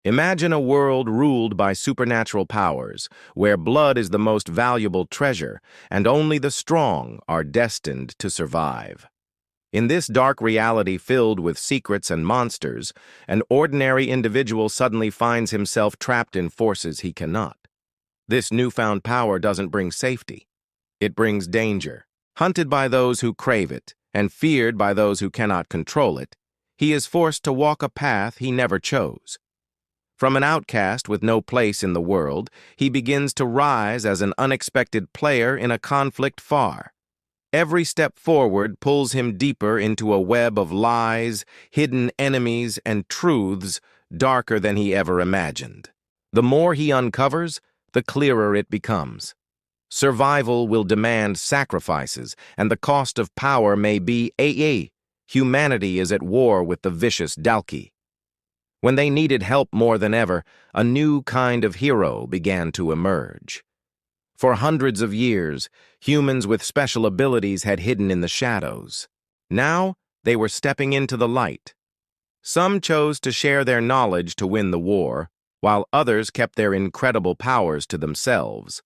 Imagine a world ruled by supernatural powers, where blood is the most valuable treasure, and only the strong are destined to survive. In this dark reality filled with secrets and monsters, an ordinary individual suddenly finds himself trapped in forces he cannot. This newfound power doesn't bring safety. It brings danger. Hunted by those who crave it, and feared by those who cannot control it, he is forced to walk a path he never chose. From an outcast with no place in the world, he begins to rise as an unexpected player in a conflict far. Every step forward pulls him deeper into a web of lies, hidden enemies, and truths darker than he ever imagined. The more he uncovers, the clearer it becomes. Survival will demand sacrifices, and the cost of power may be AA. Humanity is at war with the vicious Dalki. When they needed help more than ever, a new kind of hero began to emerge. For hundreds of years, humans with special abilities had hidden in the shadows. Now, they were stepping into the light. Some chose to share their knowledge to win the war, while others kept their incredible powers to themselves.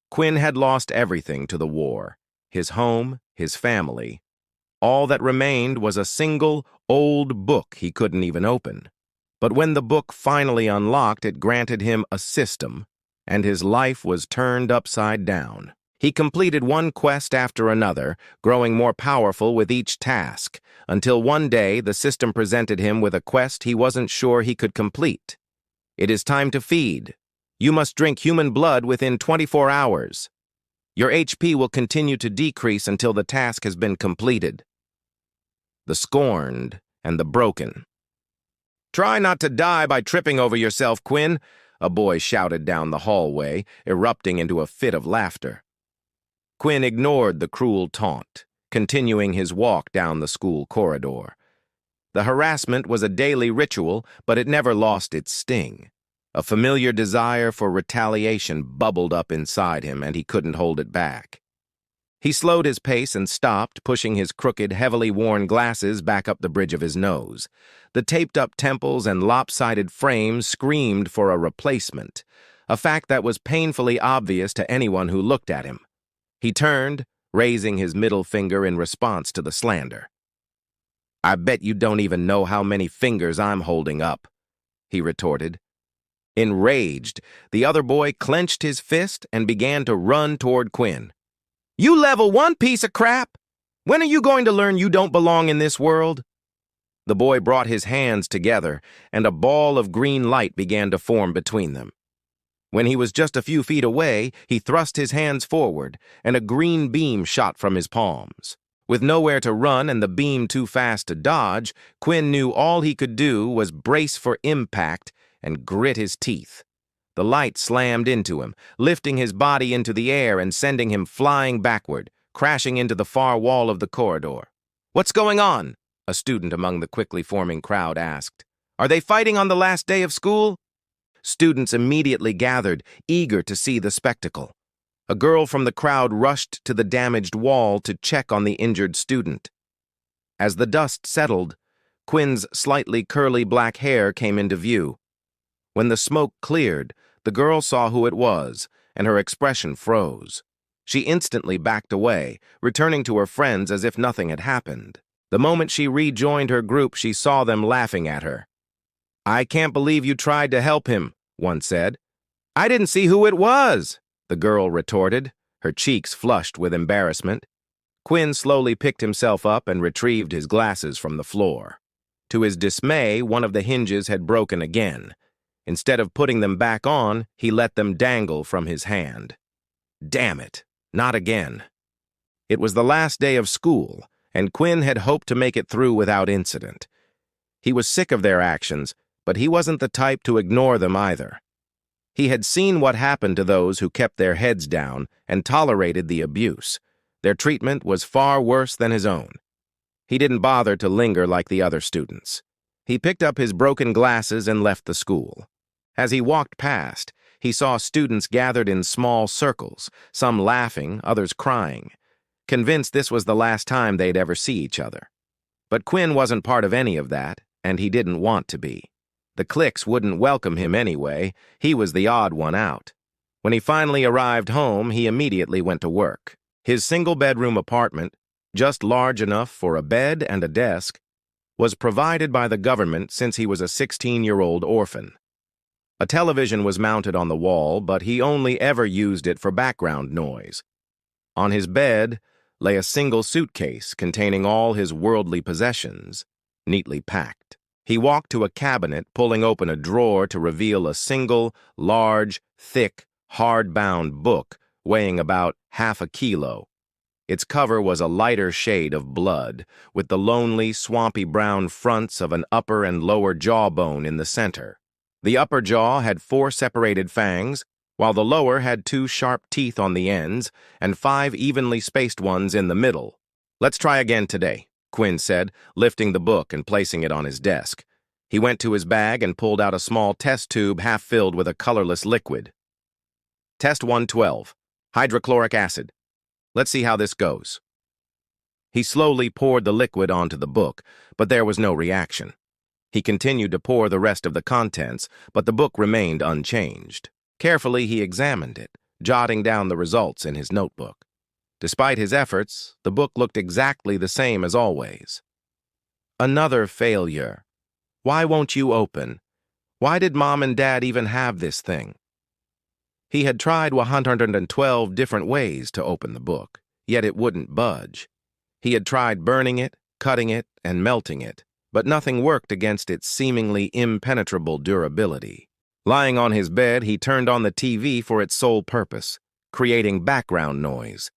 Quinn had lost everything to the war: his home, his family. All that remained was a single, old book he couldn't even open. But when the book finally unlocked, it granted him a system, and his life was turned upside down. He completed one quest after another, growing more powerful with each task, until one day the system presented him with a quest he wasn't sure he could complete. It is time to feed. You must drink human blood within 24 hours. Your HP will continue to decrease until the task has been completed. The scorned and the broken. "Try not to die by tripping over yourself, Quinn," a boy shouted down the hallway, erupting into a fit of laughter. Quinn ignored the cruel taunt, continuing his walk down the school corridor. The harassment was a daily ritual, but it never lost its sting. A familiar desire for retaliation bubbled up inside him, and he couldn't hold it back. He slowed his pace and stopped, pushing his crooked, heavily worn glasses back up the bridge of his nose. The taped-up temples and lopsided frame screamed for a replacement, a fact that was painfully obvious to anyone who looked at him. He turned, raising his middle finger in response to the slander. "I bet you don't even know how many fingers I'm holding up," he retorted. Enraged, the other boy clenched his fist and began to run toward Quinn. "You level 1 piece of crap! When are you going to learn you don't belong in this world?" The boy brought his hands together, and a ball of green light began to form between them. When he was just a few feet away, he thrust his hands forward, and a green beam shot from his palms. With nowhere to run and the beam too fast to dodge, Quinn knew all he could do was brace for impact and grit his teeth. The light slammed into him, lifting his body into the air and sending him flying backward, crashing into the far wall of the corridor. "What's going on?" a student among the quickly forming crowd asked. "Are they fighting on the last day of school?" Students immediately gathered, eager to see the spectacle. A girl from the crowd rushed to the damaged wall to check on the injured student. As the dust settled, Quinn's slightly curly black hair came into view. When the smoke cleared, the girl saw who it was, and her expression froze. She instantly backed away, returning to her friends as if nothing had happened. The moment she rejoined her group, she saw them laughing at her. "I can't believe you tried to help him," one said. "I didn't see who it was," the girl retorted, her cheeks flushed with embarrassment. Quinn slowly picked himself up and retrieved his glasses from the floor. To his dismay, one of the hinges had broken again. Instead of putting them back on, he let them dangle from his hand. Damn it, not again. It was the last day of school, and Quinn had hoped to make it through without incident. He was sick of their actions, but he wasn't the type to ignore them either. He had seen what happened to those who kept their heads down and tolerated the abuse. Their treatment was far worse than his own. He didn't bother to linger like the other students. He picked up his broken glasses and left the school. As he walked past, he saw students gathered in small circles, some laughing, others crying, convinced this was the last time they'd ever see each other. But Quinn wasn't part of any of that, and he didn't want to be. The cliques wouldn't welcome him anyway. He was the odd one out. When he finally arrived home, he immediately went to work. His single-bedroom apartment, just large enough for a bed and a desk, was provided by the government since he was a 16-year-old orphan. A television was mounted on the wall, but he only ever used it for background noise. On his bed lay a single suitcase containing all his worldly possessions, neatly packed. He walked to a cabinet, pulling open a drawer to reveal a single, large, thick, hard-bound book weighing about half a kilo. Its cover was a lighter shade of blood, with the lonely, swampy brown fronts of an upper and lower jawbone in the center. The upper jaw had 4 separated fangs, while the lower had 2 sharp teeth on the ends and 5 evenly spaced ones in the middle. "Let's try again today," Quinn said, lifting the book and placing it on his desk. He went to his bag and pulled out a small test tube half filled with a colorless liquid. "Test 112, hydrochloric acid. Let's see how this goes." He slowly poured the liquid onto the book, but there was no reaction. He continued to pour the rest of the contents, but the book remained unchanged. Carefully, he examined it, jotting down the results in his notebook. Despite his efforts, the book looked exactly the same as always. "Another failure. Why won't you open? Why did Mom and Dad even have this thing?" He had tried 112 different ways to open the book, yet it wouldn't budge. He had tried burning it, cutting it, and melting it, but nothing worked against its seemingly impenetrable durability. Lying on his bed, he turned on the TV for its sole purpose, creating background noise.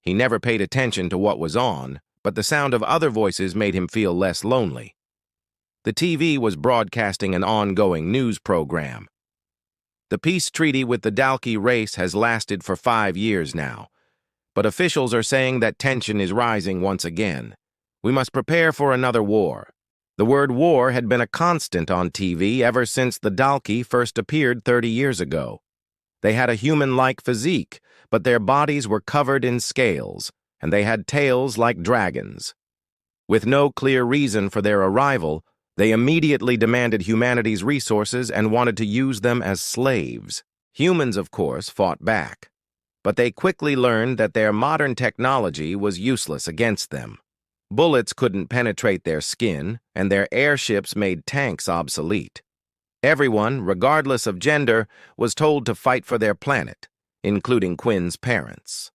He never paid attention to what was on, but the sound of other voices made him feel less lonely. The TV was broadcasting an ongoing news program. "The peace treaty with the Dalki race has lasted for 5 years now, but officials are saying that tension is rising once again. We must prepare for another war." The word war had been a constant on TV ever since the Dalki first appeared 30 years ago. They had a human-like physique, but their bodies were covered in scales, and they had tails like dragons. With no clear reason for their arrival, they immediately demanded humanity's resources and wanted to use them as slaves. Humans, of course, fought back, but they quickly learned that their modern technology was useless against them. Bullets couldn't penetrate their skin, and their airships made tanks obsolete. Everyone, regardless of gender, was told to fight for their planet, including Quinn's parents.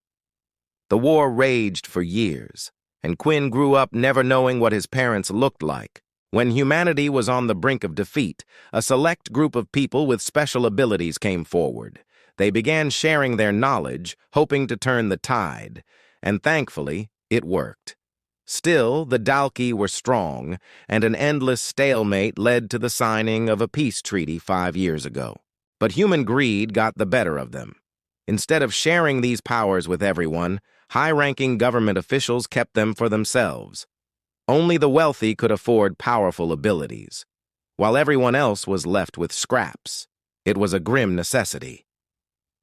The war raged for years, and Quinn grew up never knowing what his parents looked like. When humanity was on the brink of defeat, a select group of people with special abilities came forward. They began sharing their knowledge, hoping to turn the tide, and thankfully, it worked. Still, the Dalki were strong, and an endless stalemate led to the signing of a peace treaty 5 years ago. But human greed got the better of them. Instead of sharing these powers with everyone, high-ranking government officials kept them for themselves. Only the wealthy could afford powerful abilities, while everyone else was left with scraps. It was a grim necessity.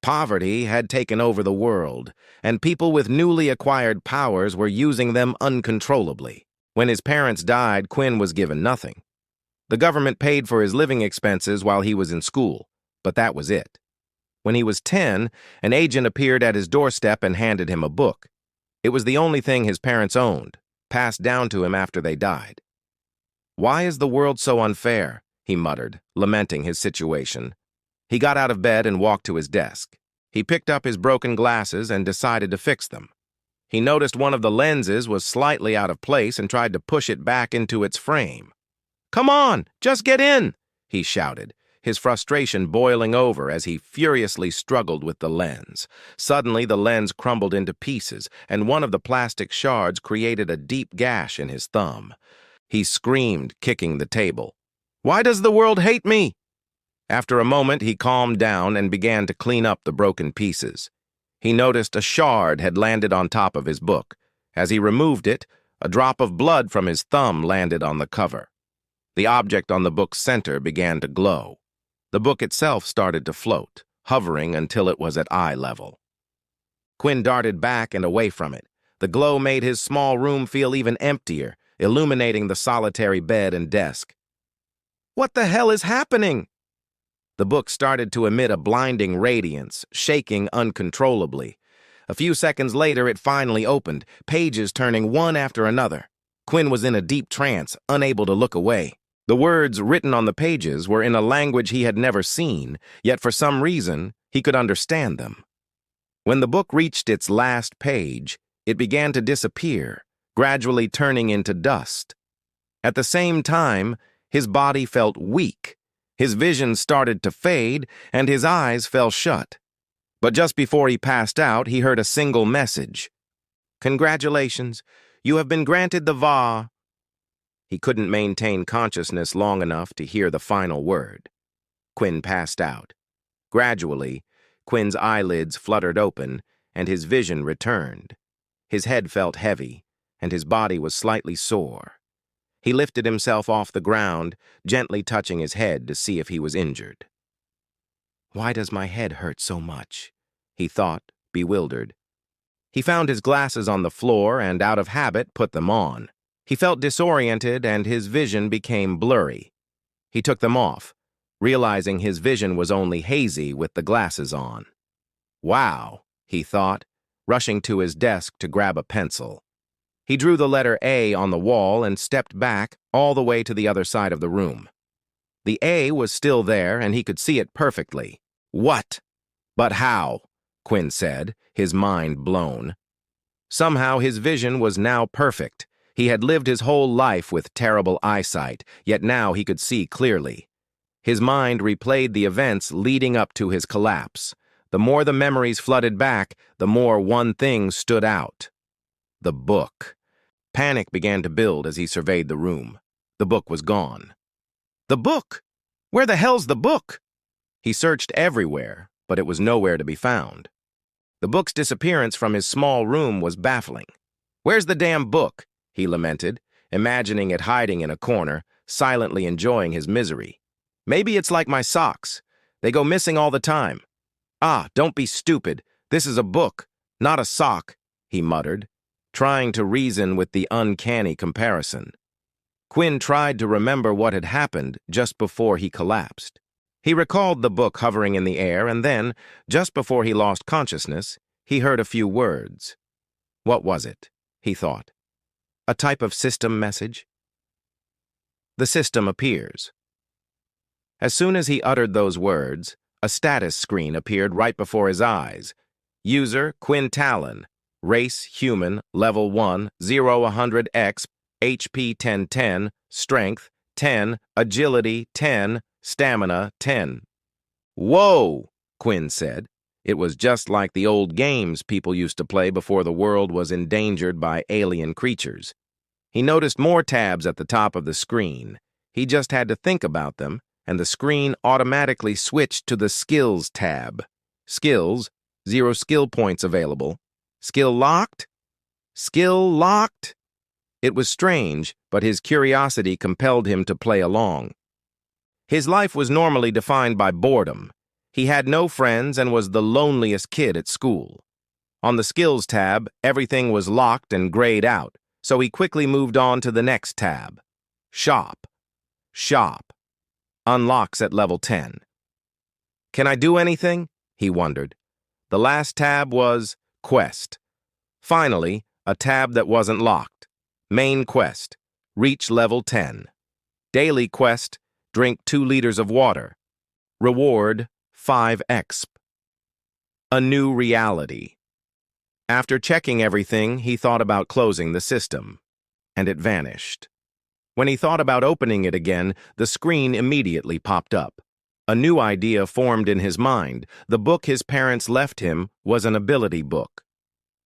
Poverty had taken over the world, and people with newly acquired powers were using them uncontrollably. When his parents died, Quinn was given nothing. The government paid for his living expenses while he was in school, but that was it. When he was 10, an agent appeared at his doorstep and handed him a book. It was the only thing his parents owned, passed down to him after they died. "Why is the world so unfair?" he muttered, lamenting his situation. He got out of bed and walked to his desk. He picked up his broken glasses and decided to fix them. He noticed one of the lenses was slightly out of place and tried to push it back into its frame. "Come on, just get in!" he shouted, his frustration boiling over as he furiously struggled with the lens. Suddenly, the lens crumbled into pieces, and one of the plastic shards created a deep gash in his thumb. He screamed, kicking the table. "Why does the world hate me?" After a moment, he calmed down and began to clean up the broken pieces. He noticed a shard had landed on top of his book. As he removed it, a drop of blood from his thumb landed on the cover. The object on the book's center began to glow. The book itself started to float, hovering until it was at eye level. Quinn darted back and away from it. The glow made his small room feel even emptier, illuminating the solitary bed and desk. What the hell is happening? The book started to emit a blinding radiance, shaking uncontrollably. A few seconds later, it finally opened, pages turning one after another. Quinn was in a deep trance, unable to look away. The words written on the pages were in a language he had never seen, yet for some reason, he could understand them. When the book reached its last page, it began to disappear, gradually turning into dust. At the same time, his body felt weak. His vision started to fade, and his eyes fell shut. But just before he passed out, he heard a single message. "Congratulations, you have been granted the Va." He couldn't maintain consciousness long enough to hear the final word. Quinn passed out. Gradually, Quinn's eyelids fluttered open, and his vision returned. His head felt heavy, and his body was slightly sore. He lifted himself off the ground, gently touching his head to see if he was injured. "Why does my head hurt so much?" he thought, bewildered. He found his glasses on the floor and, out of habit, put them on. He felt disoriented and his vision became blurry. He took them off, realizing his vision was only hazy with the glasses on. "Wow," he thought, rushing to his desk to grab a pencil. He drew the letter A on the wall and stepped back all the way to the other side of the room. The A was still there and he could see it perfectly. "What? But how?" Quinn said, his mind blown. Somehow his vision was now perfect. He had lived his whole life with terrible eyesight, yet now he could see clearly. His mind replayed the events leading up to his collapse. The more the memories flooded back, the more one thing stood out. The book. Panic began to build as he surveyed the room. The book was gone. The book! Where the hell's the book? He searched everywhere, but it was nowhere to be found. The book's disappearance from his small room was baffling. "Where's the damn book?" he lamented, imagining it hiding in a corner, silently enjoying his misery. "Maybe it's like my socks. They go missing all the time. Ah, don't be stupid. This is a book, not a sock," he muttered, trying to reason with the uncanny comparison. Quinn tried to remember what had happened just before he collapsed. He recalled the book hovering in the air, and then, just before he lost consciousness, he heard a few words. What was it? He thought. A type of system message? The system appears. As soon as he uttered those words, a status screen appeared right before his eyes. User Quinn Talon. Race human, level 1, 0-100 X, HP 1010, Strength 10, Agility 10, Stamina 10. "Whoa," Quinn said. It was just like the old games people used to play before the world was endangered by alien creatures. He noticed more tabs at the top of the screen. He just had to think about them, and the screen automatically switched to the Skills tab. Skills, 0 skill points available. Skill locked? Skill locked? It was strange, but his curiosity compelled him to play along. His life was normally defined by boredom. He had no friends and was the loneliest kid at school. On the Skills tab, everything was locked and grayed out, so he quickly moved on to the next tab. Shop. Shop. Unlocks at level 10. Can I do anything? He wondered. The last tab was Quest. Finally, a tab that wasn't locked. Main Quest. Reach level 10. Daily Quest. Drink 2 liters of water. Reward 5 exp. A new reality. After checking everything, he thought about closing the system, and it vanished. When he thought about opening it again, the screen immediately popped up. A new idea formed in his mind. The book his parents left him was an ability book.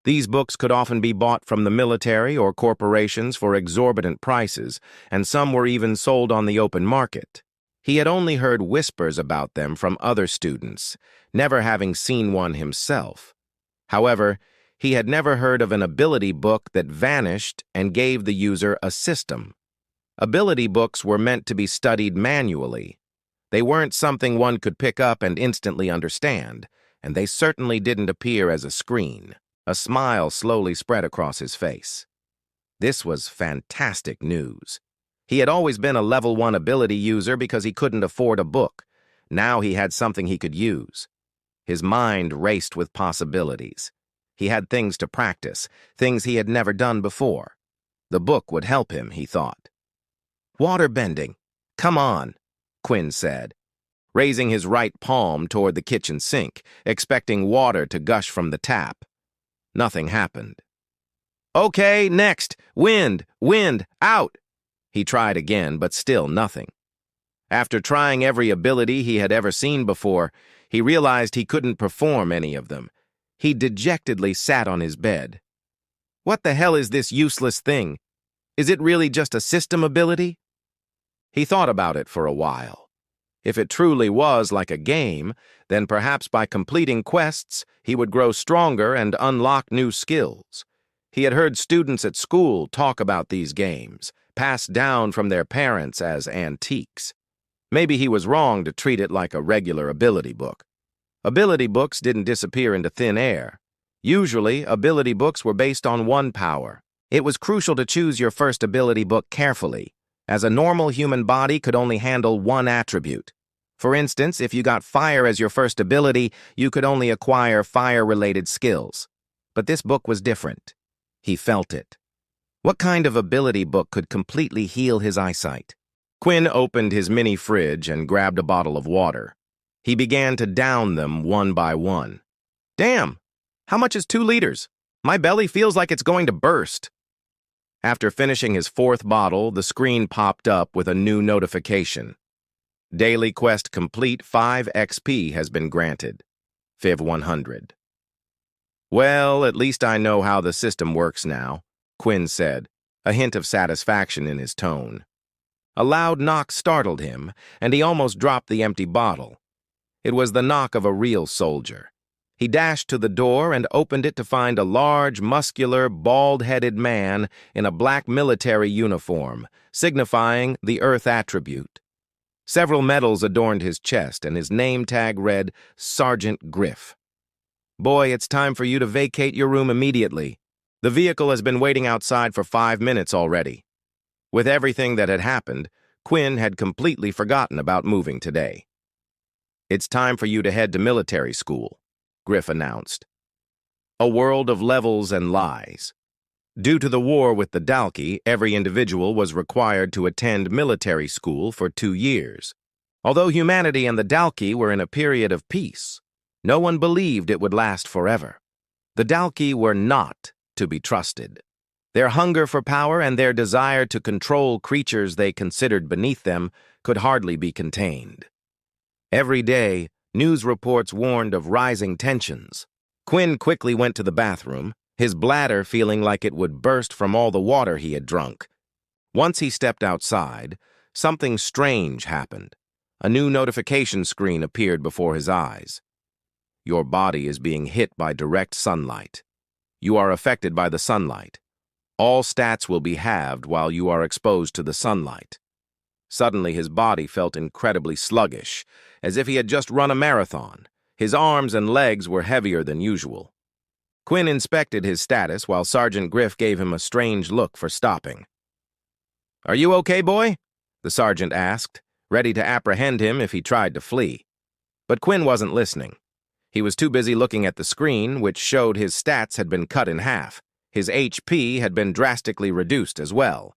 These books could often be bought from the military or corporations for exorbitant prices, and some were even sold on the open market. He had only heard whispers about them from other students, never having seen one himself. However, he had never heard of an ability book that vanished and gave the user a system. Ability books were meant to be studied manually. They weren't something one could pick up and instantly understand, and they certainly didn't appear as a screen. A smile slowly spread across his face. This was fantastic news. He had always been a level 1 ability user because he couldn't afford a book. Now he had something he could use. His mind raced with possibilities. He had things to practice, things he had never done before. The book would help him, he thought. Water bending. Come on, Quinn said, raising his right palm toward the kitchen sink, expecting water to gush from the tap. Nothing happened. Okay, next. Wind, out. He tried again, but still nothing. After trying every ability he had ever seen before, he realized he couldn't perform any of them. He dejectedly sat on his bed. What the hell is this useless thing? Is it really just a system ability? He thought about it for a while. If it truly was like a game, then perhaps by completing quests, he would grow stronger and unlock new skills. He had heard students at school talk about these games, passed down from their parents as antiques. Maybe he was wrong to treat it like a regular ability book. Ability books didn't disappear into thin air. Usually, ability books were based on one power. It was crucial to choose your first ability book carefully, as a normal human body could only handle one attribute. For instance, if you got fire as your first ability, you could only acquire fire-related skills. But this book was different. He felt it. What kind of ability book could completely heal his eyesight? Quinn opened his mini fridge and grabbed a bottle of water. He began to down them one by one. Damn! How much is 2 liters? My belly feels like it's going to burst. After finishing his 4th bottle, the screen popped up with a new notification. Daily Quest Complete 5 XP has been granted. Fiv 100. Well, at least I know how the system works now, Quinn said, a hint of satisfaction in his tone. A loud knock startled him, and he almost dropped the empty bottle. It was the knock of a real soldier. He dashed to the door and opened it to find a large, muscular, bald-headed man in a black military uniform, signifying the Earth attribute. Several medals adorned his chest, and his name tag read Sergeant Griff. Boy, it's time for you to vacate your room immediately. The vehicle has been waiting outside for 5 minutes already. With everything that had happened, Quinn had completely forgotten about moving today. It's time for you to head to military school, Griff announced. A world of levels and lies. Due to the war with the Dalki, every individual was required to attend military school for 2 years. Although humanity and the Dalki were in a period of peace, no one believed it would last forever. The Dalki were not to be trusted. Their hunger for power and their desire to control creatures they considered beneath them could hardly be contained. Every day, news reports warned of rising tensions. Quinn quickly went to the bathroom, his bladder feeling like it would burst from all the water he had drunk. Once he stepped outside, something strange happened. A new notification screen appeared before his eyes. Your body is being hit by direct sunlight. You are affected by the sunlight. All stats will be halved while you are exposed to the sunlight. Suddenly, his body felt incredibly sluggish, as if he had just run a marathon. His arms and legs were heavier than usual. Quinn inspected his status while Sergeant Griff gave him a strange look for stopping. "Are you okay, boy?" the sergeant asked, ready to apprehend him if he tried to flee. But Quinn wasn't listening. He was too busy looking at the screen, which showed his stats had been cut in half. His HP had been drastically reduced as well.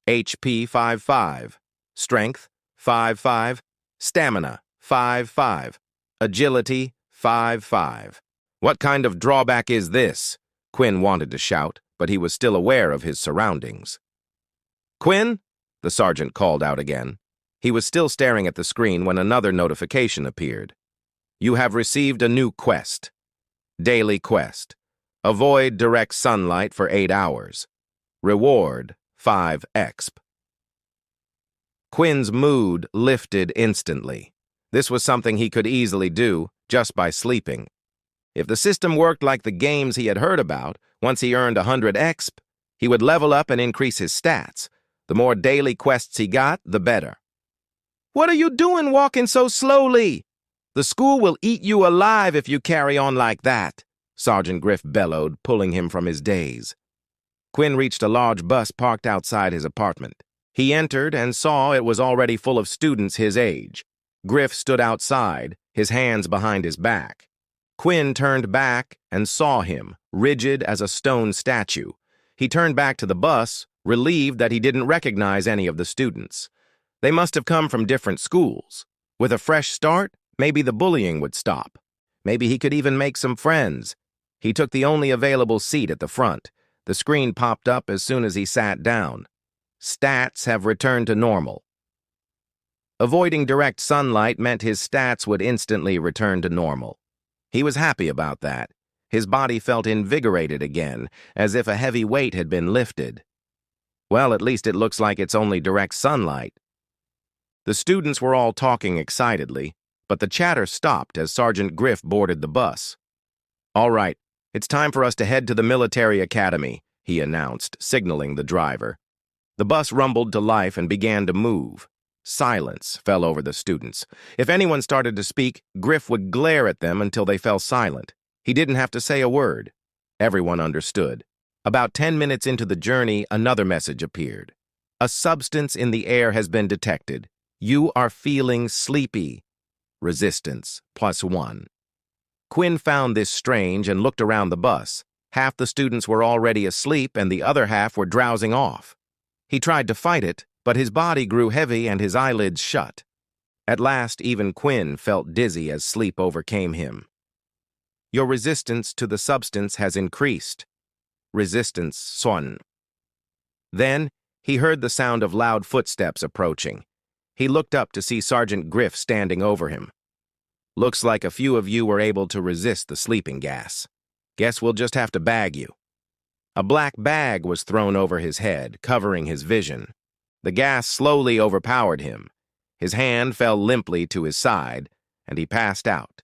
HP 5-5. Strength 5-5. Stamina 5-5. Agility 5-5. What kind of drawback is this? Quinn wanted to shout, but he was still aware of his surroundings. "Quinn?" the sergeant called out again. He was still staring at the screen when another notification appeared. You have received a new quest. Daily quest. Avoid direct sunlight for 8 hours. Reward 5 exp. Quinn's mood lifted instantly. This was something he could easily do just by sleeping. If the system worked like the games he had heard about, once he earned 100 exp, he would level up and increase his stats. The more daily quests he got, the better. "What are you doing walking so slowly? The school will eat you alive if you carry on like that," Sergeant Griff bellowed, pulling him from his daze. Quinn reached a large bus parked outside his apartment. He entered and saw it was already full of students his age. Griff stood outside, his hands behind his back. Quinn turned back and saw him, rigid as a stone statue. He turned back to the bus, relieved that he didn't recognize any of the students. They must have come from different schools. With a fresh start, maybe the bullying would stop. Maybe he could even make some friends. He took the only available seat at the front. The screen popped up as soon as he sat down. Stats have returned to normal. Avoiding direct sunlight meant his stats would instantly return to normal. He was happy about that. His body felt invigorated again, as if a heavy weight had been lifted. Well, at least it looks like it's only direct sunlight. The students were all talking excitedly, but the chatter stopped as Sergeant Griff boarded the bus. "All right, it's time for us to head to the military academy," he announced, signaling the driver. The bus rumbled to life and began to move. Silence fell over the students. If anyone started to speak, Griff would glare at them until they fell silent. He didn't have to say a word. Everyone understood. About 10 minutes into the journey, another message appeared. "A substance in the air has been detected. You are feeling sleepy. Resistance +1. Quinn found this strange and looked around the bus. Half the students were already asleep and the other half were drowsing off. He tried to fight it, but his body grew heavy and his eyelids shut. At last, even Quinn felt dizzy as sleep overcame him. "Your resistance to the substance has increased. Resistance +1. Then, he heard the sound of loud footsteps approaching. He looked up to see Sergeant Griff standing over him. "Looks like a few of you were able to resist the sleeping gas. Guess we'll just have to bag you." A black bag was thrown over his head, covering his vision. The gas slowly overpowered him. His hand fell limply to his side, and he passed out.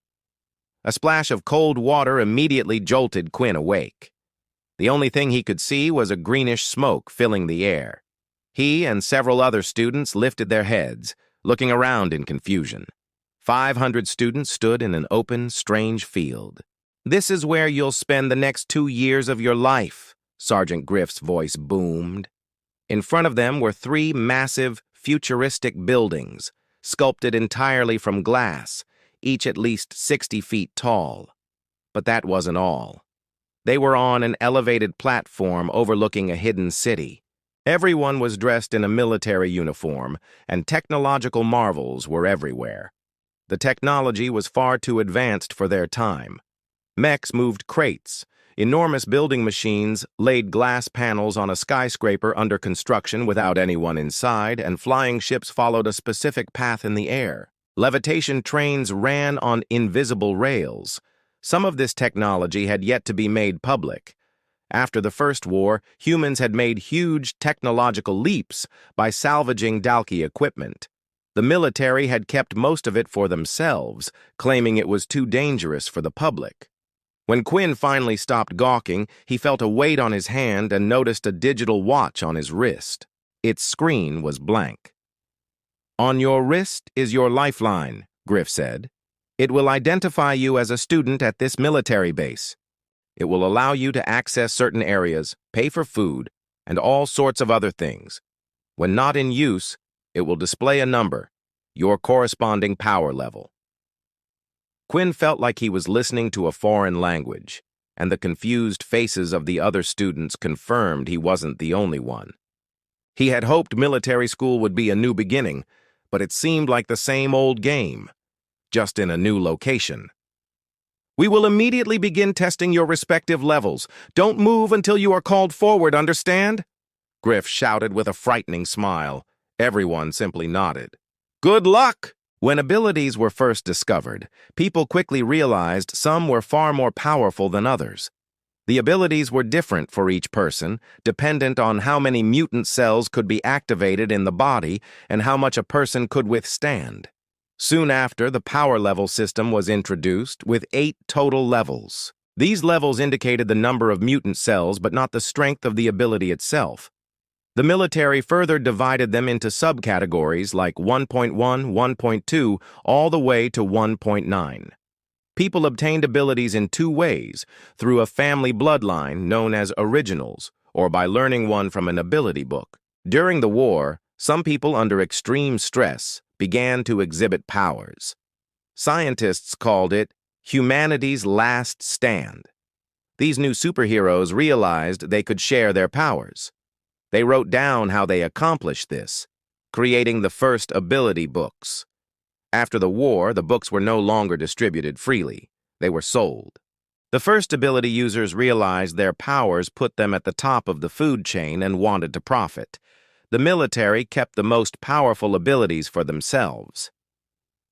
A splash of cold water immediately jolted Quinn awake. The only thing he could see was a greenish smoke filling the air. He and several other students lifted their heads, looking around in confusion. 500 students stood in an open, strange field. "This is where you'll spend the next 2 years of your life," Sergeant Griff's voice boomed. In front of them were 3 massive, futuristic buildings, sculpted entirely from glass, each at least 60 feet tall. But that wasn't all. They were on an elevated platform overlooking a hidden city. Everyone was dressed in a military uniform, and technological marvels were everywhere. The technology was far too advanced for their time. Mechs moved crates. Enormous building machines laid glass panels on a skyscraper under construction without anyone inside, and flying ships followed a specific path in the air. Levitation trains ran on invisible rails. Some of this technology had yet to be made public. After the First War, humans had made huge technological leaps by salvaging Dalki equipment. The military had kept most of it for themselves, claiming it was too dangerous for the public. When Quinn finally stopped gawking, he felt a weight on his hand and noticed a digital watch on his wrist. Its screen was blank. "On your wrist is your lifeline," Griff said. "It will identify you as a student at this military base. It will allow you to access certain areas, pay for food, and all sorts of other things. When not in use, it will display a number, your corresponding power level." Quinn felt like he was listening to a foreign language, and the confused faces of the other students confirmed he wasn't the only one. He had hoped military school would be a new beginning, but it seemed like the same old game, just in a new location. "We will immediately begin testing your respective levels. Don't move until you are called forward, understand?" Griff shouted with a frightening smile. Everyone simply nodded. "Good luck!" When abilities were first discovered, people quickly realized some were far more powerful than others. The abilities were different for each person, dependent on how many mutant cells could be activated in the body and how much a person could withstand. Soon after, the power level system was introduced, with 8 total levels. These levels indicated the number of mutant cells, but not the strength of the ability itself. The military further divided them into subcategories like 1.1, 1.2, all the way to 1.9. People obtained abilities in 2 ways, through a family bloodline known as originals, or by learning one from an ability book. During the war, Some people under extreme stress began to exhibit powers. Scientists called it humanity's last stand. These new superheroes realized they could share their powers. They wrote down how they accomplished this, creating the first ability books. After the war, the books were no longer distributed freely. They were sold. The first ability users realized their powers put them at the top of the food chain and wanted to profit. The military kept the most powerful abilities for themselves.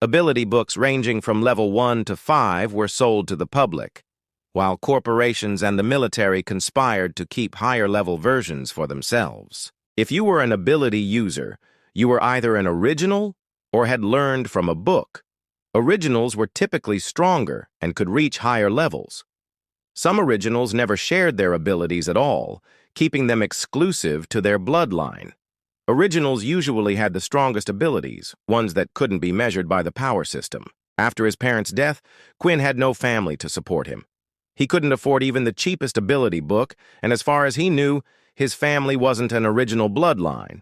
Ability books ranging from level 1 to 5 were sold to the public, while corporations and the military conspired to keep higher-level versions for themselves. If you were an ability user, you were either an original or had learned from a book. Originals were typically stronger and could reach higher levels. Some originals never shared their abilities at all, keeping them exclusive to their bloodline. Originals usually had the strongest abilities, ones that couldn't be measured by the power system. After his parents' death, Quinn had no family to support him. He couldn't afford even the cheapest ability book, and as far as he knew, his family wasn't an original bloodline.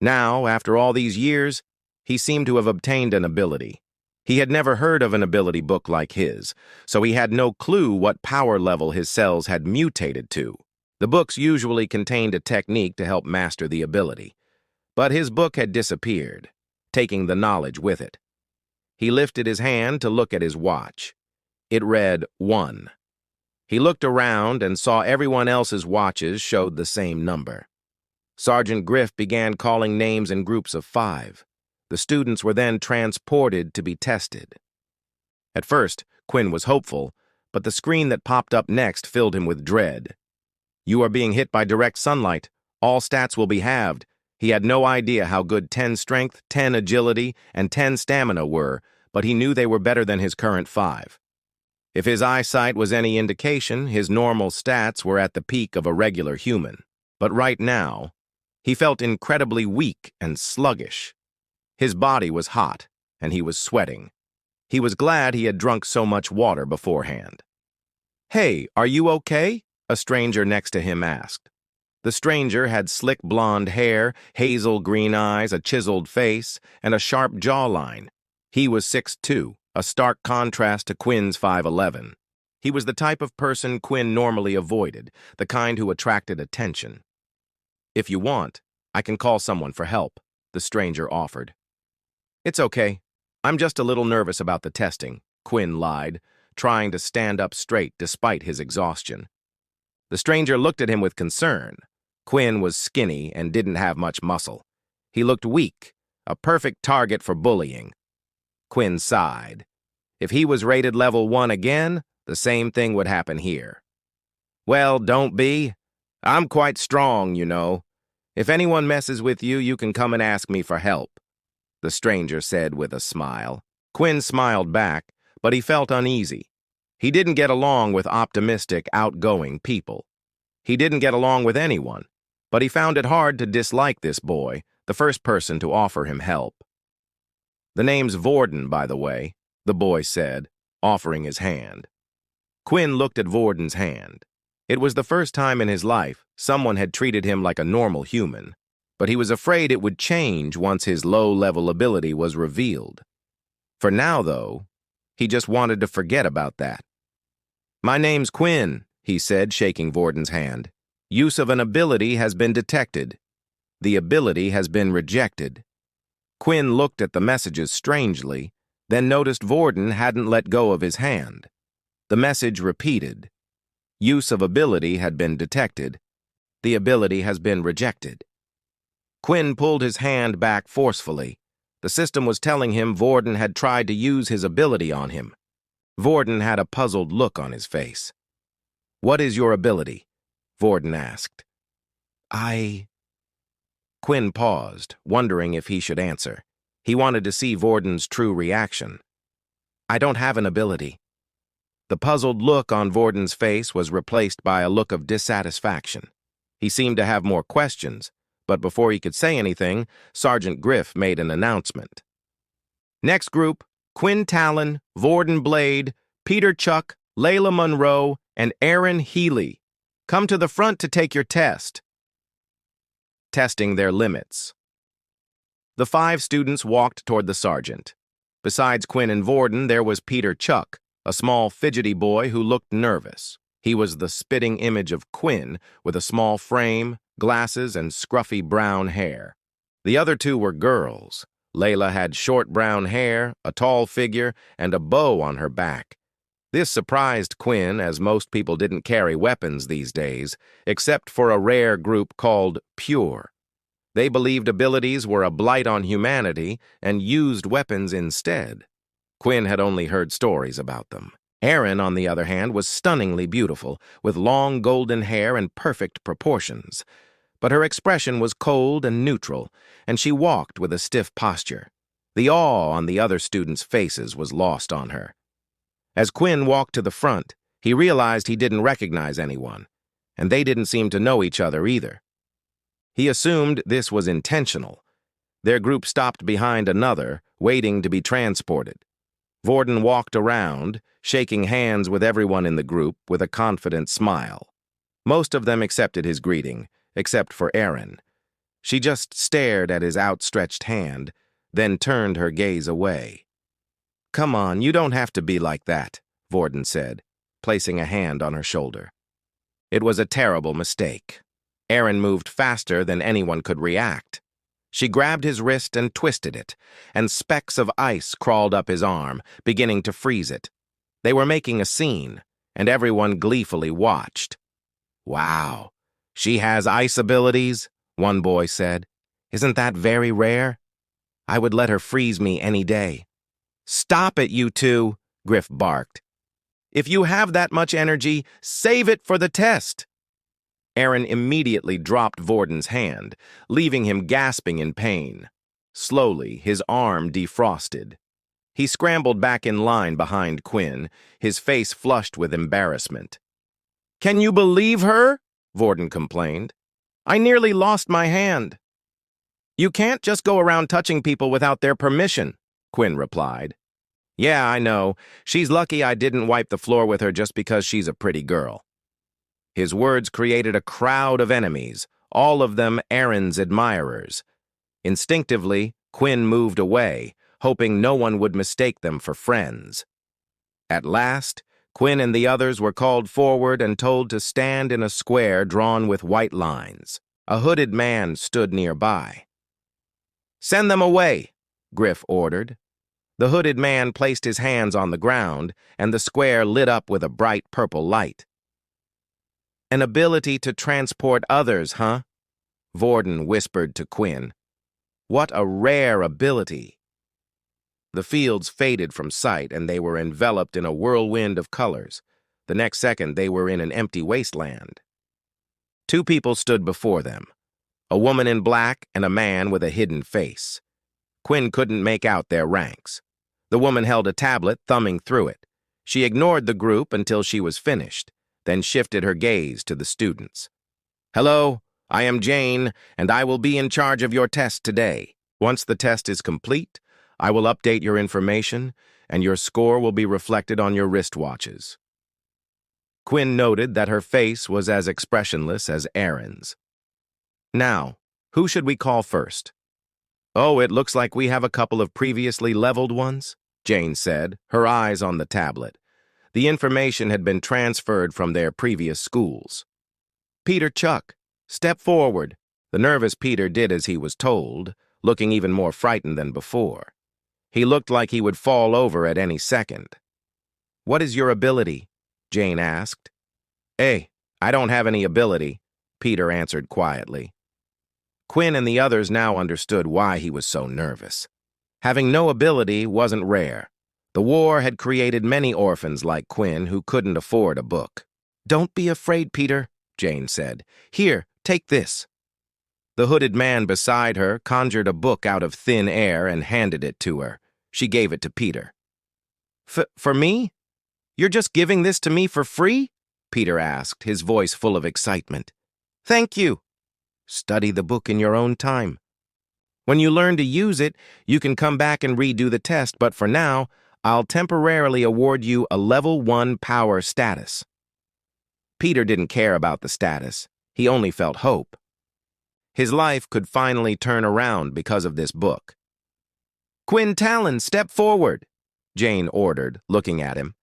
Now, after all these years, he seemed to have obtained an ability. He had never heard of an ability book like his, so he had no clue what power level his cells had mutated to. The books usually contained a technique to help master the ability. But his book had disappeared, taking the knowledge with it. He lifted his hand to look at his watch. It read 1. He looked around and saw everyone else's watches showed the same number. Sergeant Griff began calling names in groups of 5. The students were then transported to be tested. At first, Quinn was hopeful, but the screen that popped up next filled him with dread. You are being hit by direct sunlight. All stats will be halved. He had no idea how good 10 strength, 10 agility, and 10 stamina were, but he knew they were better than his current 5. If his eyesight was any indication, his normal stats were at the peak of a regular human. But right now, he felt incredibly weak and sluggish. His body was hot, and he was sweating. He was glad he had drunk so much water beforehand. "Hey, are you okay?" a stranger next to him asked. The stranger had slick blonde hair, hazel green eyes, a chiseled face, and a sharp jawline. He was 6'2", a stark contrast to Quinn's 5'11". He was the type of person Quinn normally avoided, the kind who attracted attention. "If you want, I can call someone for help," the stranger offered. "It's okay. I'm just a little nervous about the testing," Quinn lied, trying to stand up straight despite his exhaustion. The stranger looked at him with concern. Quinn was skinny and didn't have much muscle. He looked weak, a perfect target for bullying. Quinn sighed. If he was rated level 1 again, the same thing would happen here. "Well, don't be. I'm quite strong, you know. If anyone messes with you, you can come and ask me for help," the stranger said with a smile. Quinn smiled back, but he felt uneasy. He didn't get along with optimistic, outgoing people. He didn't get along with anyone, but he found it hard to dislike this boy, the first person to offer him help. "The name's Vorden, by the way," the boy said, offering his hand. Quinn looked at Vorden's hand. It was the first time in his life someone had treated him like a normal human, but he was afraid it would change once his low-level ability was revealed. For now, though, he just wanted to forget about that. "My name's Quinn," he said, shaking Vorden's hand. "Use of an ability has been detected. The ability has been rejected." Quinn looked at the messages strangely, then noticed Vorden hadn't let go of his hand. The message repeated. Use of ability had been detected. The ability has been rejected. Quinn pulled his hand back forcefully. The system was telling him Vorden had tried to use his ability on him. Vorden had a puzzled look on his face. "What is your ability?" Vorden asked. Quinn paused, wondering if he should answer. He wanted to see Vorden's true reaction. "I don't have an ability." The puzzled look on Vorden's face was replaced by a look of dissatisfaction. He seemed to have more questions, but before he could say anything, Sergeant Griff made an announcement. "Next group, Quinn Talon, Vorden Blade, Peter Chuck, Layla Monroe, and Aaron Healy. Come to the front to take your test." Testing their limits. The 5 students walked toward the sergeant. Besides Quinn and Vorden, there was Peter Chuck, a small fidgety boy who looked nervous. He was the spitting image of Quinn, with a small frame, glasses, and scruffy brown hair. The other 2 were girls. Layla had short brown hair, a tall figure, and a bow on her back. This surprised Quinn, as most people didn't carry weapons these days, except for a rare group called Pure. They believed abilities were a blight on humanity and used weapons instead. Quinn had only heard stories about them. Erin, on the other hand, was stunningly beautiful, with long golden hair and perfect proportions. But her expression was cold and neutral, and she walked with a stiff posture. The awe on the other students' faces was lost on her. As Quinn walked to the front, he realized he didn't recognize anyone, and they didn't seem to know each other either. He assumed this was intentional. Their group stopped behind another, waiting to be transported. Vorden walked around, shaking hands with everyone in the group with a confident smile. Most of them accepted his greeting, except for Erin. She just stared at his outstretched hand, then turned her gaze away. "Come on, you don't have to be like that," Vorden said, placing a hand on her shoulder. It was a terrible mistake. Erin moved faster than anyone could react. She grabbed his wrist and twisted it, and specks of ice crawled up his arm, beginning to freeze it. They were making a scene, and everyone gleefully watched. "Wow, she has ice abilities," one boy said. "Isn't that very rare? I would let her freeze me any day." "Stop it, you two," Griff barked. "If you have that much energy, save it for the test." Erin immediately dropped Vorden's hand, leaving him gasping in pain. Slowly, his arm defrosted. He scrambled back in line behind Quinn, his face flushed with embarrassment. "Can you believe her?" Vorden complained. "I nearly lost my hand." "You can't just go around touching people without their permission," Quinn replied. "Yeah, I know. She's lucky I didn't wipe the floor with her just because she's a pretty girl." His words created a crowd of enemies, all of them Erin's admirers. Instinctively, Quinn moved away, hoping no one would mistake them for friends. At last, Quinn and the others were called forward and told to stand in a square drawn with white lines. A hooded man stood nearby. "Send them away," Griff ordered. The hooded man placed his hands on the ground, and the square lit up with a bright purple light. "An ability to transport others, huh?" Vorden whispered to Quinn. "What a rare ability." The fields faded from sight, and they were enveloped in a whirlwind of colors. The next second, they were in an empty wasteland. 2 people stood before them, a woman in black and a man with a hidden face. Quinn couldn't make out their ranks. The woman held a tablet, thumbing through it. She ignored the group until she was finished, then shifted her gaze to the students. "Hello, I am Jane, and I will be in charge of your test today. Once the test is complete, I will update your information, and your score will be reflected on your wristwatches." Quinn noted that her face was as expressionless as Erin's. "Now, who should we call first?" "Oh, it looks like we have a couple of previously leveled ones," Jane said, her eyes on the tablet. The information had been transferred from their previous schools. "Peter Chuck, step forward." The nervous Peter did as he was told, looking even more frightened than before. He looked like he would fall over at any second. "What is your ability?" Jane asked. "Hey, I don't have any ability," Peter answered quietly. Quinn and the others now understood why he was so nervous. Having no ability wasn't rare. The war had created many orphans like Quinn who couldn't afford a book. "Don't be afraid, Peter," Jane said. "Here, take this." The hooded man beside her conjured a book out of thin air and handed it to her. She gave it to Peter. For me? You're just giving this to me for free?" Peter asked, his voice full of excitement. "Thank you." "Study the book in your own time. When you learn to use it, you can come back and redo the test, but for now, I'll temporarily award you a level 1 power status." Peter didn't care about the status. He only felt hope. His life could finally turn around because of this book. "Quinn Talon, step forward," Jane ordered, looking at him.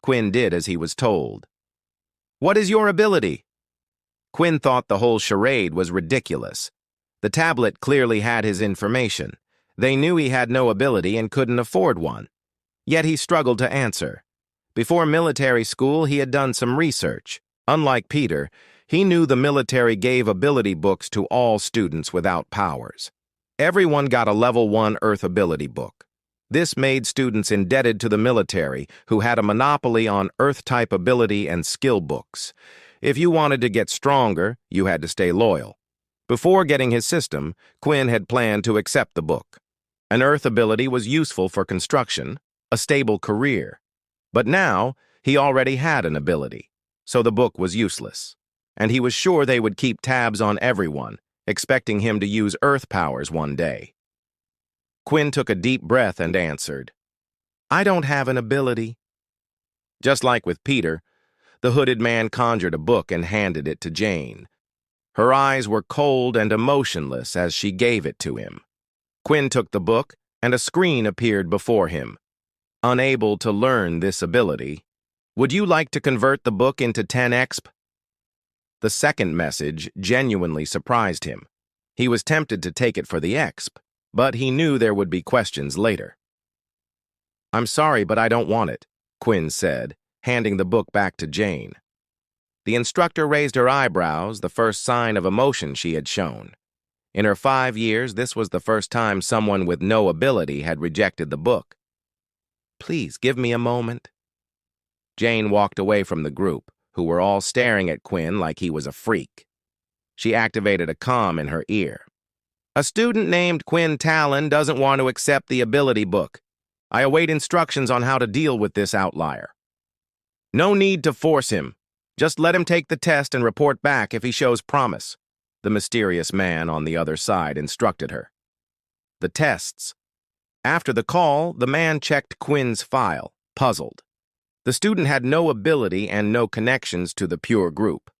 Quinn did as he was told. "What is your ability?" Quinn thought the whole charade was ridiculous. The tablet clearly had his information. They knew he had no ability and couldn't afford one. Yet he struggled to answer. Before military school, he had done some research. Unlike Peter, he knew the military gave ability books to all students without powers. Everyone got a level 1 Earth ability book. This made students indebted to the military, who had a monopoly on Earth-type ability and skill books. If you wanted to get stronger, you had to stay loyal. Before getting his system, Quinn had planned to accept the book. An Earth ability was useful for construction, a stable career. But now, he already had an ability, so the book was useless. And he was sure they would keep tabs on everyone, expecting him to use Earth powers one day. Quinn took a deep breath and answered, "I don't have an ability." Just like with Peter, the hooded man conjured a book and handed it to Jane. Her eyes were cold and emotionless as she gave it to him. Quinn took the book, and a screen appeared before him. Unable to learn this ability, "Would you like to convert the book into 10 exp?" The second message genuinely surprised him. He was tempted to take it for the exp, but he knew there would be questions later. "I'm sorry, but I don't want it," Quinn said, handing the book back to Jane. The instructor raised her eyebrows, the first sign of emotion she had shown. In her 5 years, this was the first time someone with no ability had rejected the book. "Please, give me a moment." Jane walked away from the group, who were all staring at Quinn like he was a freak. She activated a comm in her ear. "A student named Quinn Talon doesn't want to accept the ability book. I await instructions on how to deal with this outlier." "No need to force him. Just let him take the test and report back if he shows promise," the mysterious man on the other side instructed her. The tests. After the call, the man checked Quinn's file, puzzled. The student had no ability and no connections to the pure group.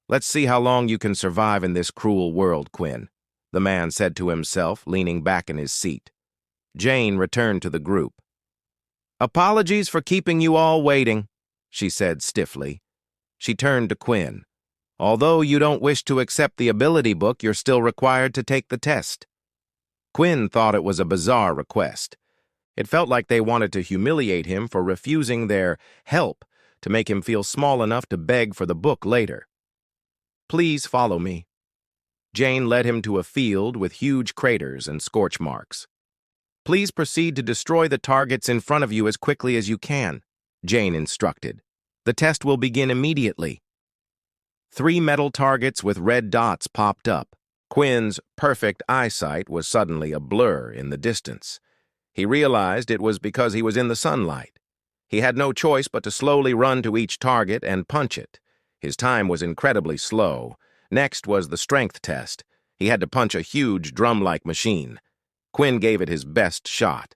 "Let's see how long you can survive in this cruel world, Quinn," the man said to himself, leaning back in his seat. Jane returned to the group. "Apologies for keeping you all waiting," she said stiffly. She turned to Quinn. "Although you don't wish to accept the ability book, you're still required to take the test." Quinn thought it was a bizarre request. It felt like they wanted to humiliate him for refusing their help to make him feel small enough to beg for the book later. "Please follow me." Jane led him to a field with huge craters and scorch marks. "Please proceed to destroy the targets in front of you as quickly as you can," Jane instructed. "The test will begin immediately." 3 metal targets with red dots popped up. Quinn's perfect eyesight was suddenly a blur in the distance. He realized it was because he was in the sunlight. He had no choice but to slowly run to each target and punch it. His time was incredibly slow. Next was the strength test. He had to punch a huge drum-like machine. Quinn gave it his best shot.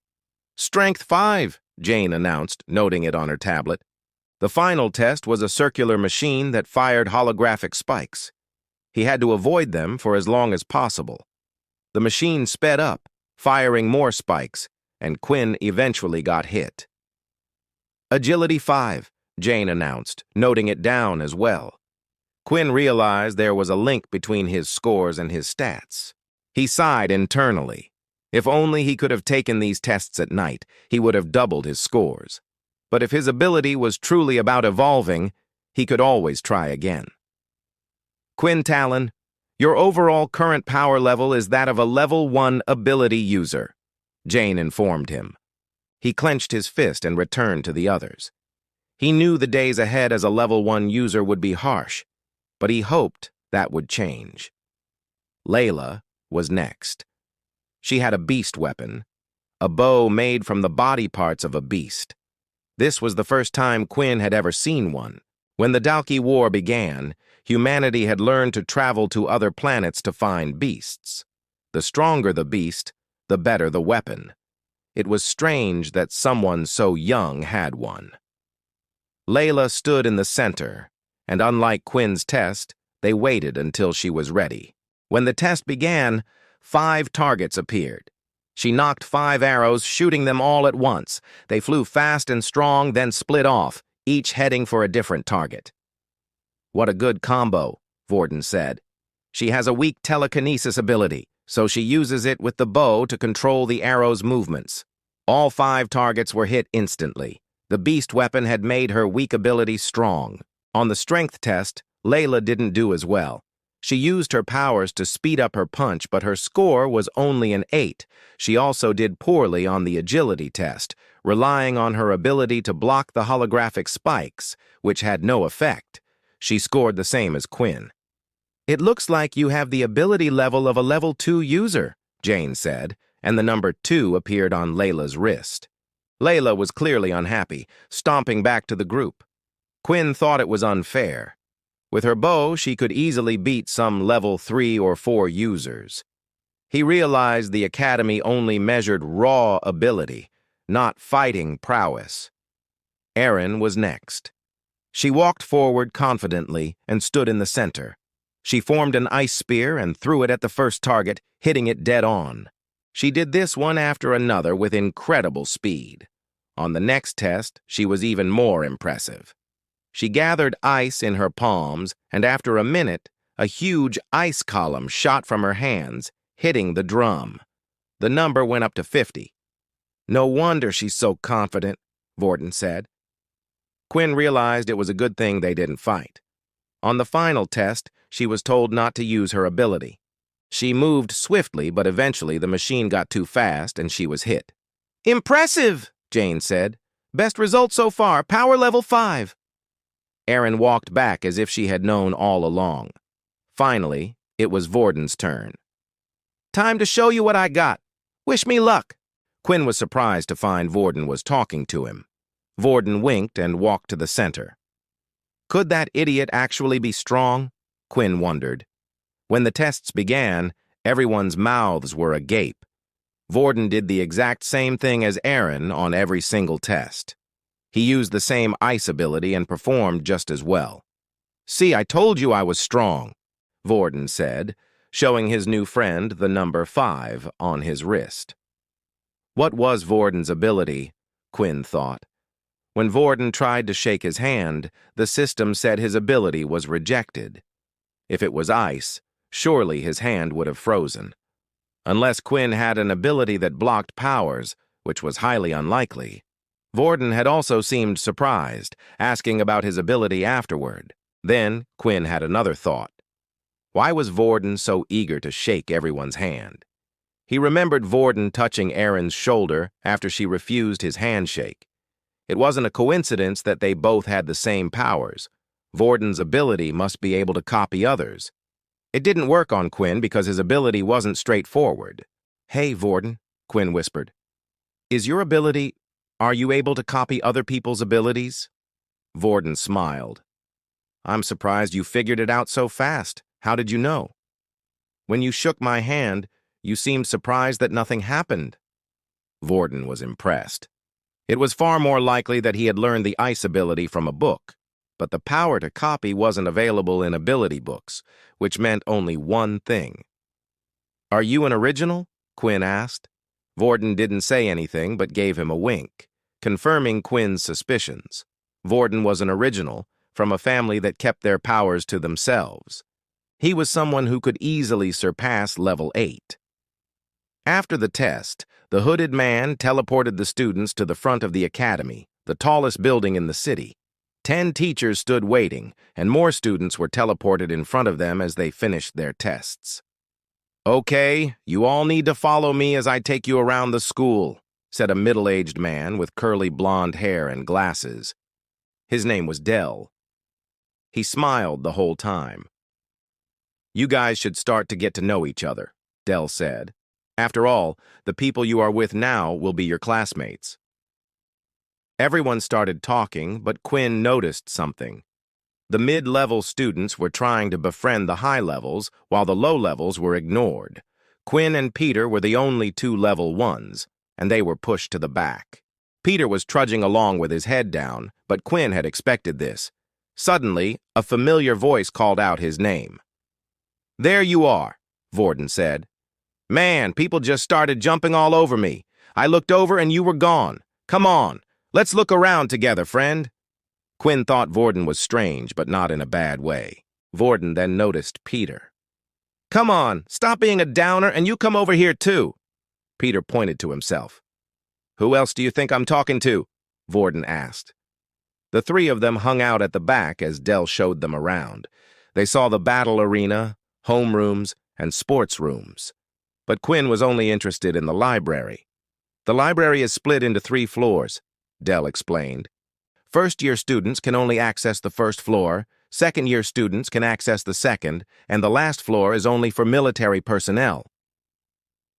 "Strength 5, Jane announced, noting it on her tablet. The final test was a circular machine that fired holographic spikes. He had to avoid them for as long as possible. The machine sped up, firing more spikes, and Quinn eventually got hit. "Agility 5, Jane announced, noting it down as well. Quinn realized there was a link between his scores and his stats. He sighed internally. If only he could have taken these tests at night, he would have doubled his scores. But if his ability was truly about evolving, he could always try again. "Quinn Talon, your overall current power level is that of a level 1 ability user," Jane informed him. He clenched his fist and returned to the others. He knew the days ahead as a level 1 user would be harsh, but he hoped that would change. Layla was next. She had a beast weapon, a bow made from the body parts of a beast. This was the first time Quinn had ever seen one. When the Dalki War began, humanity had learned to travel to other planets to find beasts. The stronger the beast, the better the weapon. It was strange that someone so young had one. Layla stood in the center, and unlike Quinn's test, they waited until she was ready. When the test began, 5 targets appeared. She knocked 5 arrows, shooting them all at once. They flew fast and strong, then split off, each heading for a different target. "What a good combo," Vorden said. "She has a weak telekinesis ability, so she uses it with the bow to control the arrow's movements." All 5 targets were hit instantly. The beast weapon had made her weak ability strong. On the strength test, Layla didn't do as well. She used her powers to speed up her punch, but her score was only an 8. She also did poorly on the agility test, relying on her ability to block the holographic spikes, which had no effect. She scored the same as Quinn. "It looks like you have the ability level of a level 2 user," Jane said, and the number 2 appeared on Layla's wrist. Layla was clearly unhappy, stomping back to the group. Quinn thought it was unfair. With her bow, she could easily beat some level 3 or 4 users. He realized the academy only measured raw ability, not fighting prowess. Erin was next. She walked forward confidently and stood in the center. She formed an ice spear and threw it at the first target, hitting it dead on. She did this one after another with incredible speed. On the next test, she was even more impressive. She gathered ice in her palms, and after a minute, a huge ice column shot from her hands, hitting the drum. The number went up to 50. "No wonder she's so confident," Vorden said. Quinn realized it was a good thing they didn't fight. On the final test, she was told not to use her ability. She moved swiftly, but eventually the machine got too fast and she was hit. "Impressive," Jane said. "Best result so far, power level 5. Erin walked back as if she had known all along. Finally, it was Vorden's turn. "Time to show you what I got. Wish me luck." Quinn was surprised to find Vorden was talking to him. Vorden winked and walked to the center. Could that idiot actually be strong? Quinn wondered. When the tests began, everyone's mouths were agape. Vorden did the exact same thing as Erin on every single test. He used the same ice ability and performed just as well. "See, I told you I was strong," Vorden said, showing his new friend the number 5 on his wrist. What was Vorden's ability? Quinn thought. When Vorden tried to shake his hand, the system said his ability was rejected. If it was ice, surely his hand would have frozen. Unless Quinn had an ability that blocked powers, which was highly unlikely. Vorden had also seemed surprised, asking about his ability afterward. Then Quinn had another thought. Why was Vorden so eager to shake everyone's hand? He remembered Vorden touching Erin's shoulder after she refused his handshake. It wasn't a coincidence that they both had the same powers. Vorden's ability must be able to copy others. It didn't work on Quinn because his ability wasn't straightforward. "Hey, Vorden," Quinn whispered. Are you able to copy other people's abilities?" Vorden smiled. "I'm surprised you figured it out so fast. How did you know?" "When you shook my hand, you seemed surprised that nothing happened." Vorden was impressed. It was far more likely that he had learned the ice ability from a book, but the power to copy wasn't available in ability books, which meant only one thing. "Are you an original?" Quinn asked. Vorden didn't say anything but gave him a wink, confirming Quinn's suspicions. Vorden was an original, from a family that kept their powers to themselves. He was someone who could easily surpass level 8. After the test, the hooded man teleported the students to the front of the academy, the tallest building in the city. 10 teachers stood waiting, and more students were teleported in front of them as they finished their tests. "Okay, you all need to follow me as I take you around the school," said a middle-aged man with curly blonde hair and glasses. His name was Dell. He smiled the whole time. "You guys should start to get to know each other," Dell said. "After all, the people you are with now will be your classmates." Everyone started talking, but Quinn noticed something. The mid-level students were trying to befriend the high levels, while the low levels were ignored. Quinn and Peter were the only 2 level 1s, and they were pushed to the back. Peter was trudging along with his head down, but Quinn had expected this. Suddenly, a familiar voice called out his name. "There you are. Vorden said. Man, people just started jumping all over me. I looked over and you were gone. Come on, let's look around together, friend. Quinn thought Vorden was strange, but not in a bad way. Vorden then noticed Peter. Come on, stop being a downer and you come over here too. Peter pointed to himself. Who else do you think I'm talking to? Vorden asked. The three of them hung out at the back as Dell showed them around. They saw the battle arena, homerooms, and sports rooms. But Quinn was only interested in the library. The library is split into 3 floors, Dell explained. First-year students can only access the first floor, second-year students can access the second, and the last floor is only for military personnel.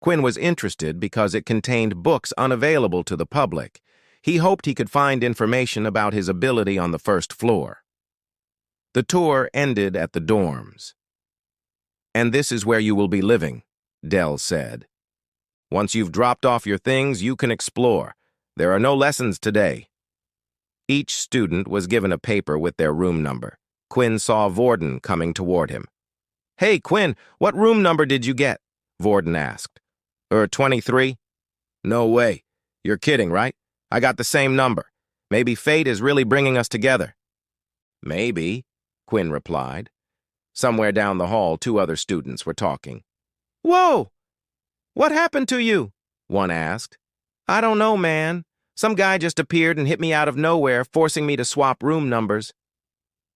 Quinn was interested because it contained books unavailable to the public. He hoped he could find information about his ability on the first floor. The tour ended at the dorms. And this is where you will be living, Dell said. Once you've dropped off your things, you can explore. There are no lessons today. Each student was given a paper with their room number. Quinn saw Vorden coming toward him. Hey, Quinn, what room number did you get? Vorden asked. 23? No way. You're kidding, right? I got the same number. Maybe fate is really bringing us together. Maybe, Quinn replied. Somewhere down the hall, 2 other students were talking. Whoa! What happened to you? One asked. I don't know, man. Some guy just appeared and hit me out of nowhere, forcing me to swap room numbers.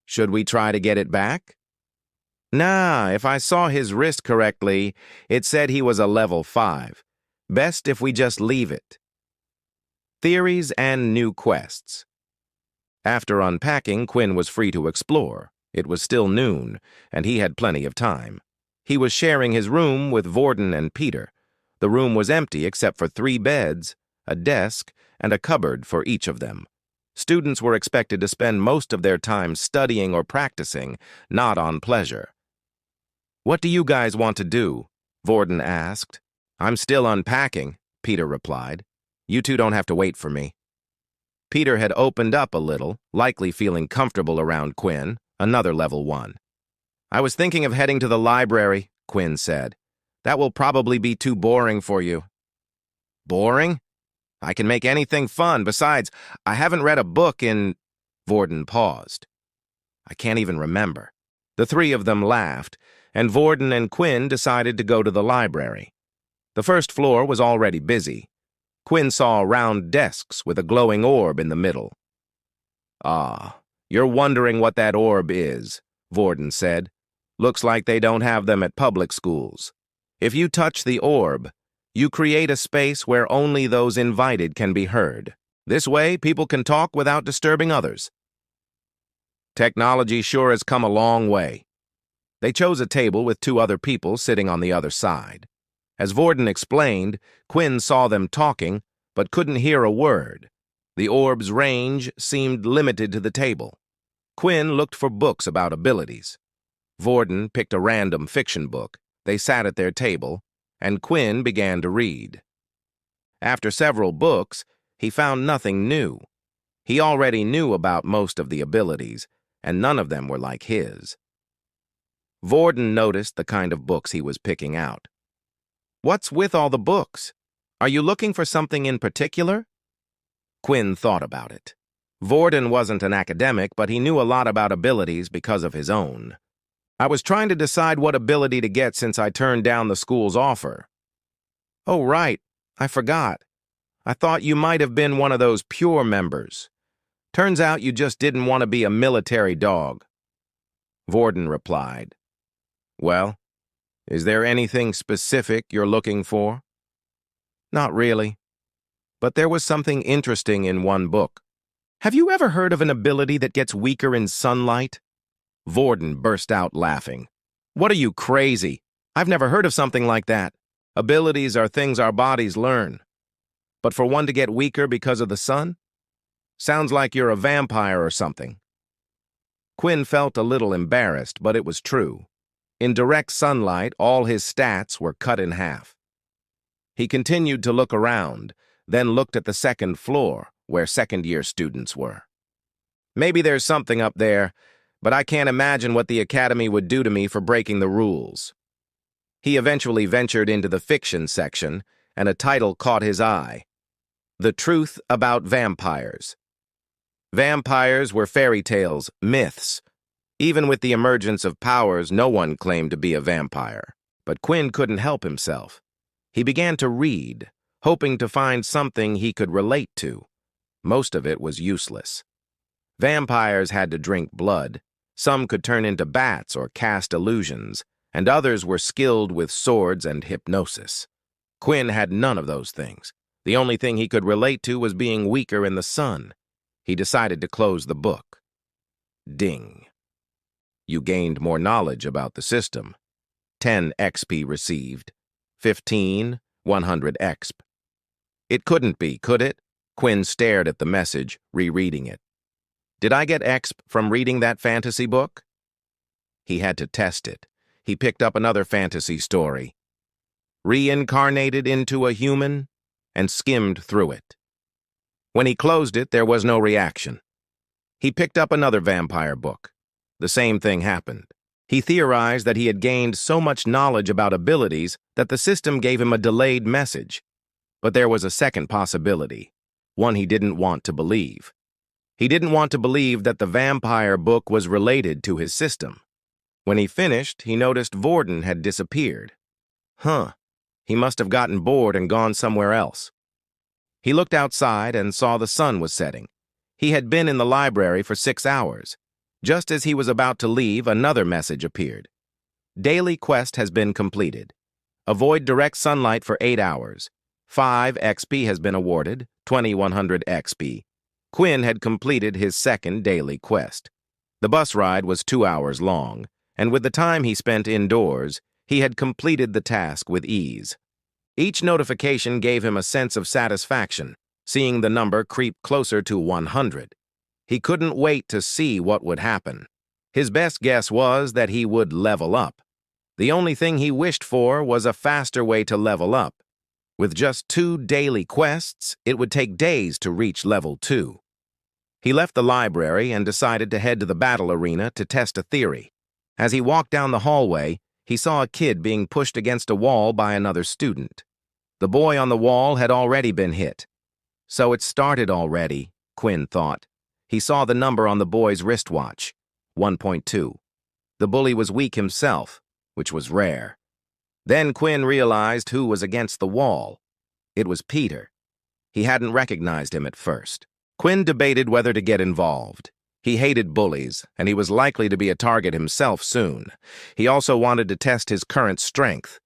Should we try to get it back? Nah, if I saw his wrist correctly, it said he was a level 5. Best if we just leave it. Theories and new quests. After unpacking, Quinn was free to explore. It was still noon, and he had plenty of time. He was sharing his room with Vorden and Peter. The room was empty except for 3 beds, a desk, and a cupboard for each of them. Students were expected to spend most of their time studying or practicing, not on pleasure. What do you guys want to do? Vorden asked. I'm still unpacking, Peter replied. You two don't have to wait for me. Peter had opened up a little, likely feeling comfortable around Quinn, another level 1. I was thinking of heading to the library, Quinn said. That will probably be too boring for you. Boring? I can make anything fun. Besides, I haven't read a book in... Vorden paused. I can't even remember. The 3 of them laughed, and Vorden and Quinn decided to go to the library. The first floor was already busy. Quinn saw round desks with a glowing orb in the middle. Ah, you're wondering what that orb is, Vorden said. Looks like they don't have them at public schools. If you touch the orb, you create a space where only those invited can be heard. This way, people can talk without disturbing others. Technology sure has come a long way. They chose a table with 2 other people sitting on the other side. As Vorden explained, Quinn saw them talking, but couldn't hear a word. The orb's range seemed limited to the table. Quinn looked for books about abilities. Vorden picked a random fiction book. They sat at their table, and Quinn began to read. After several books, he found nothing new. He already knew about most of the abilities, and none of them were like his. Vorden noticed the kind of books he was picking out. What's with all the books? Are you looking for something in particular? Quinn thought about it. Vorden wasn't an academic, but he knew a lot about abilities because of his own. I was trying to decide what ability to get since I turned down the school's offer. Oh, right. I forgot. I thought you might have been one of those pure members. Turns out you just didn't want to be a military dog. Vorden replied. Well, is there anything specific you're looking for? Not really. But there was something interesting in one book. Have you ever heard of an ability that gets weaker in sunlight? Vorden burst out laughing. What are you, crazy? I've never heard of something like that. Abilities are things our bodies learn. But for one to get weaker because of the sun? Sounds like you're a vampire or something. Quinn felt a little embarrassed, but it was true. In direct sunlight, all his stats were cut in half. He continued to look around, then looked at the second floor, where second-year students were. Maybe there's something up there, but I can't imagine what the academy would do to me for breaking the rules. He eventually ventured into the fiction section, and a title caught his eye: The Truth About Vampires. Vampires were fairy tales, myths. Even with the emergence of powers, no one claimed to be a vampire. But Quinn couldn't help himself. He began to read, hoping to find something he could relate to. Most of it was useless. Vampires had to drink blood. Some could turn into bats or cast illusions, and others were skilled with swords and hypnosis. Quinn had none of those things. The only thing he could relate to was being weaker in the sun. He decided to close the book. Ding. You gained more knowledge about the system. 10 XP received. 15, 100 XP. It couldn't be, could it? Quinn stared at the message, rereading it. Did I get XP from reading that fantasy book? He had to test it. He picked up another fantasy story. Reincarnated into a human, and skimmed through it. When he closed it, there was no reaction. He picked up another vampire book. The same thing happened. He theorized that he had gained so much knowledge about abilities that the system gave him a delayed message. But there was a second possibility, one he didn't want to believe. He didn't want to believe that the vampire book was related to his system. When he finished, he noticed Vorden had disappeared. He must have gotten bored and gone somewhere else. He looked outside and saw the sun was setting. He had been in the library for 6 hours. Just as he was about to leave, another message appeared. Daily quest has been completed. Avoid direct sunlight for 8 hours. 5 XP has been awarded, 2100 XP. Quinn had completed his second daily quest. The bus ride was 2 hours long, and with the time he spent indoors, he had completed the task with ease. Each notification gave him a sense of satisfaction, seeing the number creep closer to 100. He couldn't wait to see what would happen. His best guess was that he would level up. The only thing he wished for was a faster way to level up. With just 2 daily quests, it would take days to reach level 2. He left the library and decided to head to the battle arena to test a theory. As he walked down the hallway, he saw a kid being pushed against a wall by another student. The boy on the wall had already been hit. So it started already, Quinn thought. He saw the number on the boy's wristwatch, 1.2. The bully was weak himself, which was rare. Then Quinn realized who was against the wall. It was Peter. He hadn't recognized him at first. Quinn debated whether to get involved. He hated bullies, and he was likely to be a target himself soon. He also wanted to test his current strength.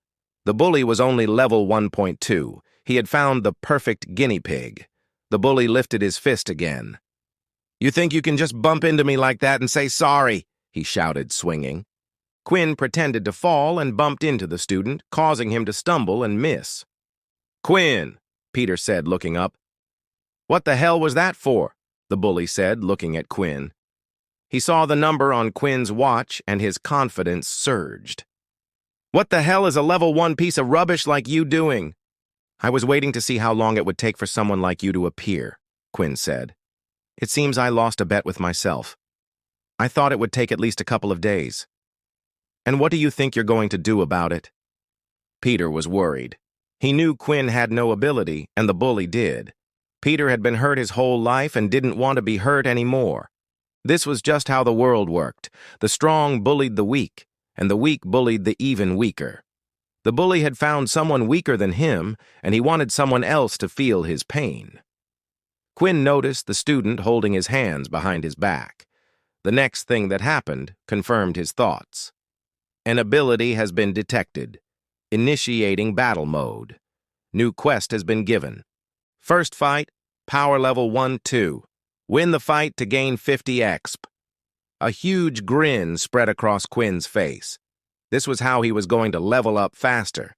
The bully was only level 1.2. He had found the perfect guinea pig. The bully lifted his fist again. "You think you can just bump into me like that and say sorry?" he shouted, swinging. Quinn pretended to fall and bumped into the student, causing him to stumble and miss. "Quinn," Peter said, looking up. "What the hell was that for?" the bully said, looking at Quinn. He saw the number on Quinn's watch, and his confidence surged. "What the hell is a level 1 piece of rubbish like you doing?" "I was waiting to see how long it would take for someone like you to appear," Quinn said. "It seems I lost a bet with myself. I thought it would take at least a couple of days." "And what do you think you're going to do about it?" Peter was worried. He knew Quinn had no ability, and the bully did. Peter had been hurt his whole life and didn't want to be hurt anymore. This was just how the world worked. The strong bullied the weak, and the weak bullied the even weaker. The bully had found someone weaker than him, and he wanted someone else to feel his pain. Quinn noticed the student holding his hands behind his back. The next thing that happened confirmed his thoughts. An ability has been detected. Initiating battle mode. New quest has been given. First fight, power level 1-2. Win the fight to gain 50 XP. A huge grin spread across Quinn's face. This was how he was going to level up faster.